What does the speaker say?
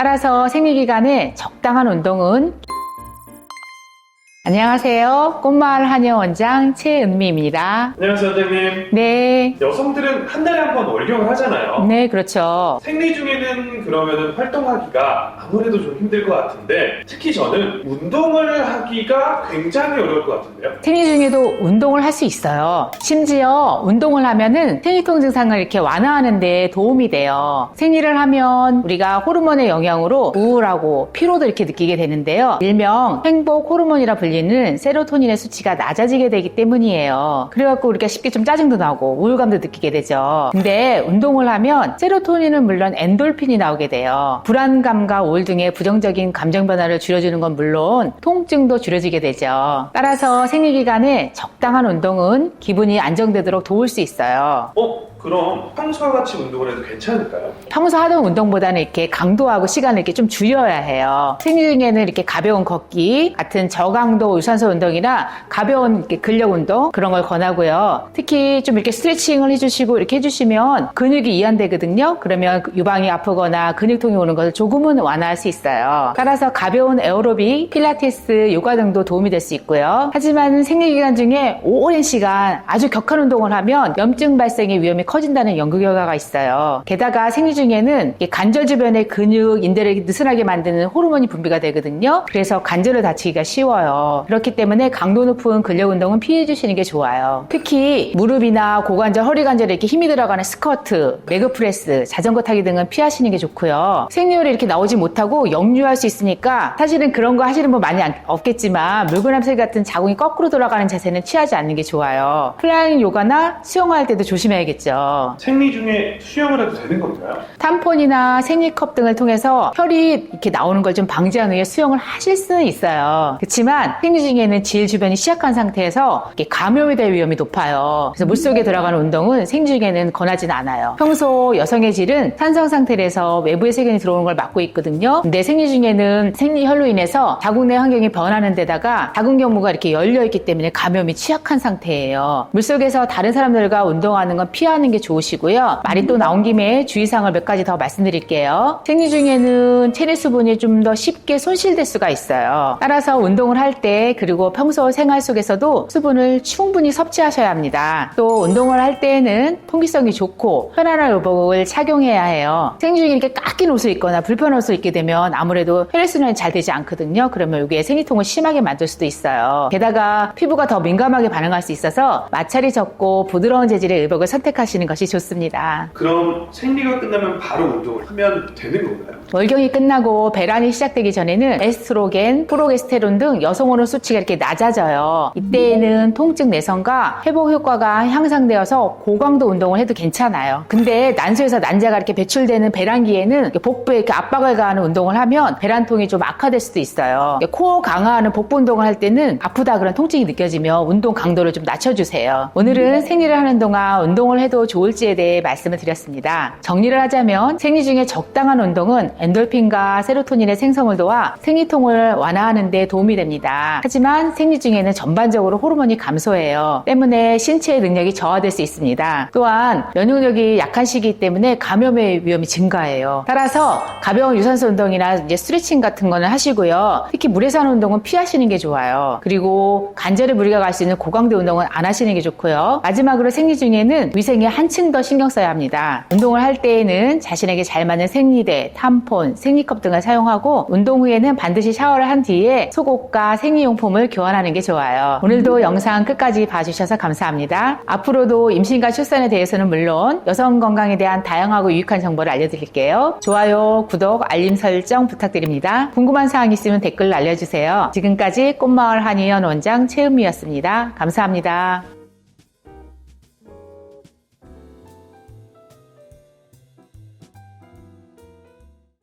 따라서 생리기간에 적당한 운동은 안녕하세요. 꽃마을 한의원장 최은미입니다. 안녕하세요, 원장님. 네. 여성들은 한 달에 한 번 월경을 하잖아요. 네, 그렇죠. 생리 중에는 그러면은 활동하기가 아무래도 좀 힘들 것 같은데, 특히 저는 운동을 하기가 굉장히 어려울 것 같은데요. 생리 중에도 운동을 할 수 있어요. 심지어 운동을 하면은 생리통 증상을 이렇게 완화하는 데 도움이 돼요. 생리를 하면 우리가 호르몬의 영향으로 우울하고 피로도 이렇게 느끼게 되는데요. 일명 행복 호르몬이라 불리는 세로토닌의 수치가 낮아지게 되기 때문이에요. 그래갖고 우리가 쉽게 좀 짜증도 나고 우울감도 느끼게 되죠. 근데 운동을 하면 세로토닌은 물론 엔돌핀이 나오게 돼요. 불안감과 우울 등의 부정적인 감정 변화를 줄여주는 건 물론 통증도 줄여지게 되죠. 따라서 생리기간에 적당한 운동은 기분이 안정되도록 도울 수 있어요. 그럼 평소와 같이 운동을 해도 괜찮을까요? 평소 하던 운동보다는 이렇게 강도하고 시간을 이렇게 좀 줄여야 해요. 생리 중에는 이렇게 가벼운 걷기 같은 저강도 유산소 운동이나 가벼운 이렇게 근력 운동 그런 걸 권하고요. 특히 좀 이렇게 스트레칭을 해주시고 이렇게 해주시면 근육이 이완되거든요. 그러면 유방이 아프거나 근육통이 오는 것을 조금은 완화할 수 있어요. 따라서 가벼운 에어로빅, 필라테스, 요가 등도 도움이 될 수 있고요. 하지만 생리 기간 중에 오랜 시간 아주 격한 운동을 하면 염증 발생의 위험이 커진다는 연구 결과가 있어요. 게다가 생리 중에는 관절 주변의 근육, 인대를 느슨하게 만드는 호르몬이 분비가 되거든요. 그래서 관절을 다치기가 쉬워요. 그렇기 때문에 강도 높은 근력 운동은 피해 주시는 게 좋아요. 특히 무릎이나 고관절, 허리 관절에 이렇게 힘이 들어가는 스쿼트, 레그프레스, 자전거 타기 등은 피하시는 게 좋고요. 생리혈이 이렇게 나오지 못하고 역류할 수 있으니까 사실은 그런 거 하시는 분 많이 없겠지만 물구나무 같은 자궁이 거꾸로 돌아가는 자세는 취하지 않는 게 좋아요. 플라잉 요가나 수영할 때도 조심해야겠죠. 생리 중에 수영을 해도 되는 건가요? 탐폰이나 생리컵 등을 통해서 혈이 이렇게 나오는 걸 좀 방지하는 위해 수영을 하실 수는 있어요. 그렇지만 생리 중에는 질 주변이 취약한 상태에서 이렇게 감염이 될 위험이 높아요. 그래서 물속에 들어가는 운동은 생리 중에는 권하지는 않아요. 평소 여성의 질은 산성 상태에서 외부의 세균이 들어오는 걸 막고 있거든요. 근데 생리 중에는 생리혈로 인해서 자궁 내 환경이 변하는 데다가 자궁 경부가 이렇게 열려 있기 때문에 감염이 취약한 상태예요. 물속에서 다른 사람들과 운동하는 건 피하는 게 좋으시고요. 말이 또 나온 김에 주의사항을 몇 가지 더 말씀드릴게요. 생리 중에는 체내 수분이 좀 더 쉽게 손실될 수가 있어요. 따라서 운동을 할 때 그리고 평소 생활 속에서도 수분을 충분히 섭취하셔야 합니다. 또 운동을 할 때에는 통기성이 좋고 편안한 의복을 착용해야 해요. 생리 중에 이렇게 깎인 옷을 입거나 불편한 옷을 입게 되면 아무래도 혈액순환이 잘 되지 않거든요. 그러면 이게 생리통을 심하게 만들 수도 있어요. 게다가 피부가 더 민감하게 반응할 수 있어서 마찰이 적고 부드러운 재질의 의복을 선택하시는 것이 좋습니다. 그럼 생리가 끝나면 바로 운동을 하면 되는 건가요? 월경이 끝나고 배란이 시작되기 전에는 에스트로겐, 프로게스테론 등 여성 호르몬 수치가 이렇게 낮아져요. 이때에는 통증 내성과 회복 효과가 향상되어서 고강도 운동을 해도 괜찮아요. 근데 난소에서 난자가 이렇게 배출되는 배란기에는 복부에 이렇게 압박을 가하는 운동을 하면 배란통이 좀 악화될 수도 있어요. 코어 강화하는 복부 운동을 할 때는 아프다 그런 통증이 느껴지면 운동 강도를 좀 낮춰주세요. 오늘은 생리를 하는 동안 운동을 해도 좋을지에 대해 말씀을 드렸습니다. 정리를 하자면 생리 중에 적당한 운동은 엔돌핀과 세로토닌의 생성을 도와 생리통을 완화하는 데 도움이 됩니다. 하지만 생리 중에는 전반적으로 호르몬이 감소해요. 때문에 신체의 능력이 저하될 수 있습니다. 또한 면역력이 약한 시기 때문에 감염의 위험이 증가해요. 따라서 가벼운 유산소 운동이나 이제 스트레칭 같은 거는 하시고요. 특히 물에서 하는 운동은 피하시는 게 좋아요. 그리고 관절에 무리가 갈 수 있는 고강도 운동은 안 하시는 게 좋고요. 마지막으로 생리 중에는 위생에 한층 더 신경 써야 합니다. 운동을 할 때에는 자신에게 잘 맞는 생리대, 탐폰, 생리컵 등을 사용하고 운동 후에는 반드시 샤워를 한 뒤에 속옷과 생리용품을 교환하는 게 좋아요. 오늘도 영상 끝까지 봐주셔서 감사합니다. 앞으로도 임신과 출산에 대해서는 물론 여성 건강에 대한 다양하고 유익한 정보를 알려드릴게요. 좋아요, 구독, 알림 설정 부탁드립니다. 궁금한 사항 있으면 댓글로 알려주세요. 지금까지 꽃마을 한의원 원장 최은미였습니다. 감사합니다.